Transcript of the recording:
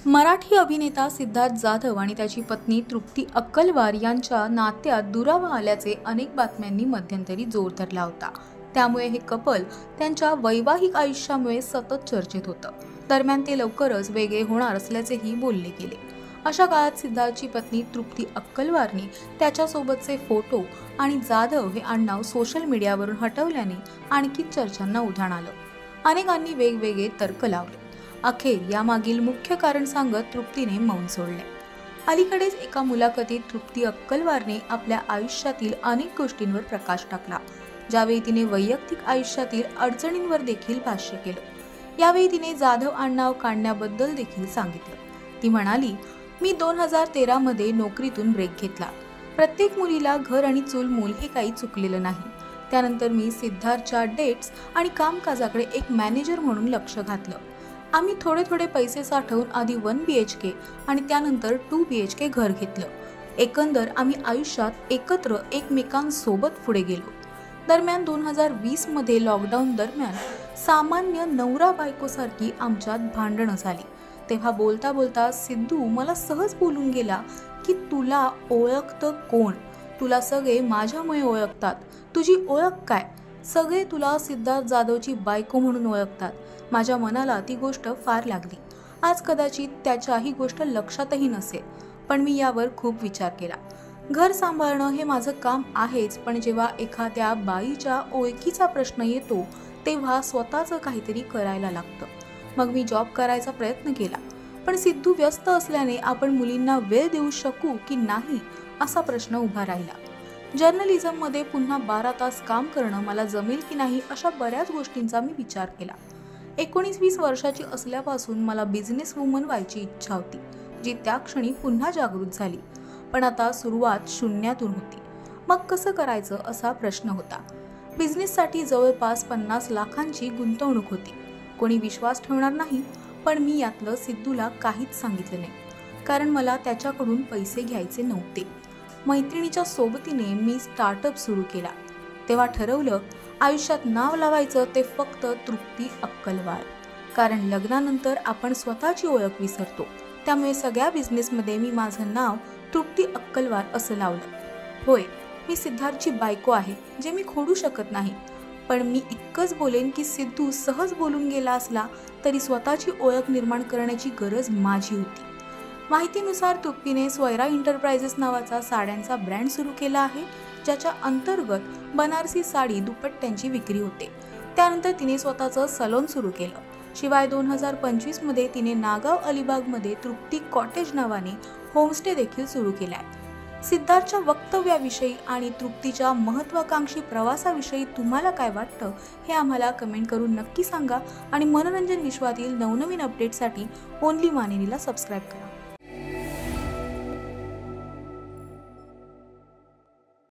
मराठी अभिनेता सिद्धार्थ जाधव आणि त्याची पत्नी तृप्ती अक्कलवार यांच्या नात्यात दुरावा आल्याचे अनेक बातम्यांनी मध्यंतरी जोर धरला होता। त्यामुळे हे कपल त्यांच्या वैवाहिक आयुष्यामुळे सतत चर्चेत होतं। दरम्यान ते लवकरच वेगळे होणार असल्याचेही बोलले गेले। अशा काळात सिद्धार्थची पत्नी तृप्ती अक्कलवारने त्याच्यासोबतचे फोटो आणि जाधव हे आडनाव सोशल मीडियावरून हटवल्याने आणखी चर्चांना उधाण आलं। अनेकांनी वेगवेगळे तर्क लावले। अखेर यामागील मुख्य कारण सांगत तृप्तीने मौन सोडले। अलीकडेच एका मुलाखतीत तृप्ती अक्कलवारने आपल्या आयुष्यातील अनेक गोष्टींवर प्रकाश टाकला, ज्यावेळी तिने वैयक्तिक आयुष्यातील अडचणींवर देखील भाष्य केलं। यावेळी तिने जाधव आडनाव काढण्याबद्दल देखील सांगितलं। ती म्हणाली, मी 2013 मध्ये नोकरीतून ब्रेक घेतला। प्रत्येक मुलीला घर आणि चूल मूल हे काही चुकलेलं नाही। त्यानंतर मी सिद्धार्थच्या डेट्स आणि कामकाजाकडे एक मॅनेजर म्हणून लक्ष घातलं। आम्ही थोडे पैसे साठवून आधी 1 BHK आणि त्यानंतर 2 BHK घर घेतलं। एकंदर आम्ही आयुष्यात एकत्र एकमेकांसोबत पुढे गेलो। दरम्यान 2020 मध्ये लॉकडाऊन दरम्यान सामान्य नवरा बायकोसारखी आमच्यात भांडणं झाली। तेव्हा बोलता बोलता सिद्धू मला सहज बोलून गेला की तुला ओळखतं कोण? तुला सगळे माझ्यामुळे ओळखतात। तुझी ओळख काय? सगळे तुला सिद्धार्थ जाधवची बायको म्हणून ओळखतात। माझ्या मनाला ती गोष्ट फार लागली। आज कदाचित त्याच्या ही गोष्ट लक्षातही नसेल, पण मी यावर खूप विचार केला। घर सांभाळणं हे माझं काम आहेच, पण जेव्हा एखाद्या बाईच्या ओळखीचा प्रश्न येतो तेव्हा स्वतःचं काहीतरी करायला लागतं। मग मी जॉब करायचा प्रयत्न केला, पण सिद्धू व्यस्त असल्याने आपण मुलींना वेळ देऊ शकू की नाही असा प्रश्न उभा राहिला। जर्नलिझममध्ये पुन्हा 12 तास काम करणं मला जमेल की नाही अशा बऱ्याच गोष्टींचा मी विचार केला। 19-20 वर्षाची असल्यापासून मला बिझनेस वुमन व्हायची इच्छा होती, जी त्या क्षणी पुन्हा जागृत झाली। पण आता सुरुवात शून्यातून होती। मग कसं करायचं असा प्रश्न होता। बिझनेससाठी जवळपास 50 लाखांची गुंतवणूक होती। कोणी विश्वास ठेवणार नाही, पण मी यातलं सिद्धूला काहीच सांगितलं नाही, कारण मला त्याच्याकडून पैसे घ्यायचे नव्हते। मैत्रिणीच्या सोबतीने मी स्टार्टअप सुरू केला। तेव्हा ठरवलं आयुष्यात नाव लावायचं ते फक्त तृप्ती अक्कलवार, कारण लग्नानंतर आपण स्वतःची ओळख विसरतो। त्यामुळे सगळ्या बिझनेसमध्ये मी माझं नाव तृप्ती अक्कलवार असं लावलं। होय, मी सिद्धार्थची बायको आहे, जे मी खोडू शकत नाही, पण मी इतकंच बोलेन की सिद्धू सहज बोलून गेला असला तरी स्वतःची ओळख निर्माण करण्याची गरज माझी होती। माहितीनुसार तृप्तीने स्वैरा एंटरप्राइजेस नावाचा साड्यांचा ब्रँड सुरू केला आहे, ज्याच्या अंतर्गत बनारसी साडी दुपट्ट्यांची विक्री होते। त्यानंतर तिने स्वतःचं सलून सुरू केलं। शिवाय 2025 मध्ये तिने नागाव अलिबागमध्ये तृप्ती कॉटेज नावाने होमस्टे देखील सुरू केलाय। सिद्धार्थच्या वक्तव्याविषयी आणि तृप्तीच्या महत्त्वाकांक्षी प्रवासाविषयी तुम्हाला काय वाटतं हे आम्हाला कमेंट करून नक्की सांगा आणि मनोरंजन विश्वातील नवनवीन अपडेटसाठी ओनली मानिनीला सबस्क्राईब करा।